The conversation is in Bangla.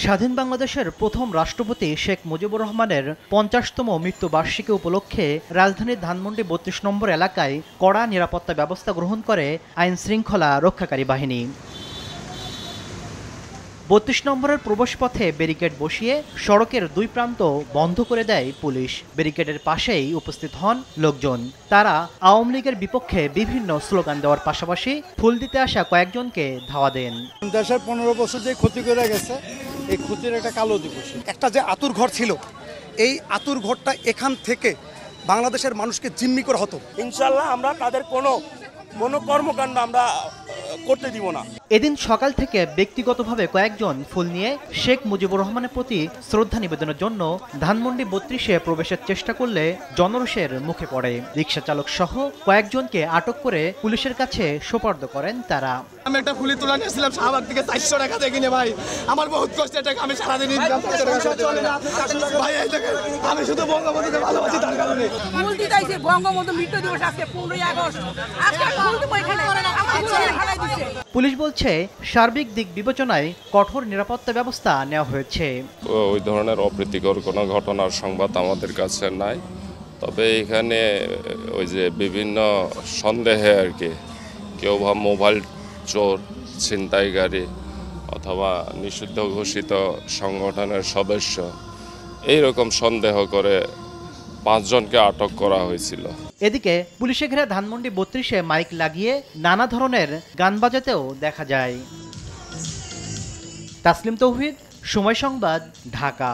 স্বাধীন বাংলাদেশের প্রথম রাষ্ট্রপতি শেখ মুজিবুর রহমানের ৫০তম মৃত্যুবার্ষিকী উপলক্ষে রাজধানীর ধানমন্ডি ৩২ নম্বর এলাকায় কড়া নিরাপত্তা ব্যবস্থা গ্রহণ করে আইন শৃঙ্খলা রক্ষাকারী বাহিনী। ৩২ নম্বরের প্রবেশপথে ব্যারিকেড বসিয়ে সড়কের দুই প্রান্ত বন্ধ করে দেয় পুলিশ। ব্যারিকেডের পাশেই উপস্থিত হন লোকজন। তারা আওয়ামী লীগের বিপক্ষে বিভিন্ন স্লোগান দেওয়ার পাশাপাশি ফুল দিতে আসা কয়েকজনকে ধাওয়া দেন। দেশের ১৫ বছর যে ক্ষতি করে গেছে, এই ক্ষতির একটা কালো দিবস। একটা যে আতুর ঘর ছিল, এই আতুর ঘরটা এখান থেকে বাংলাদেশের মানুষকে জিম্মি করা হতো। ইনশাল্লাহ আমরা তাদের কোনো কর্মকাণ্ড আমরা করতে দিব না। এদিন সকাল থেকে ব্যক্তিগতভাবে কয়েকজন ফুল নিয়ে শেখ মুজিবুর রহমানের প্রতি শ্রদ্ধা নিবেদনের জন্য ধানমন্ডি ৩২-এ প্রবেশের চেষ্টা করলে জনরোষের মুখে পড়ে। রিকশা চালক সহ কয়েকজনকে আটক করে পুলিশের কাছে সোপর্দ করেন তারা। আমি একটা ফুলি তোলা নিয়েছিলাম শাহবাগ থেকে ৪০০ টাকা দিয়ে কিনে। ভাই আমার বহুত কষ্টের টাকা, আমি সারাদিন আমি শুধু বঙ্গবন্ধুকে ভালোবাসি, তার কারণে ফুল দিতে আইছে। বঙ্গবন্ধু মৃত্যু দিবস আজকে ১৫ই আগস্ট। আজকে ফুল দিব এখানে, পুলিশ বলছে সার্বিক দিক বিবেচনায় কঠোর নিরাপত্তা ব্যবস্থা নেওয়া হয়েছে। ওই ধরনের অপ্রীতিকর কোনো ঘটনার সংবাদ আমাদের কাছে নাই। তবে এখানে ওই যে বিভিন্ন সন্দেহে আর কি, কেউ বা মোবাইল চোর, ছিনতাইকারী অথবা নিষিদ্ধ ঘোষিত সংগঠনের সদস্য, এইরকম সন্দেহ করে ৫ জনকে আটক করা হয়েছিল। এদিকে পুলিশে ঘেরা ধানমন্ডি ৩২-এ মাইক লাগিয়ে নানা ধরনের গান বাজাতেও দেখা যায়। তাসলিম তৌহিদ, সময় সংবাদ, ঢাকা।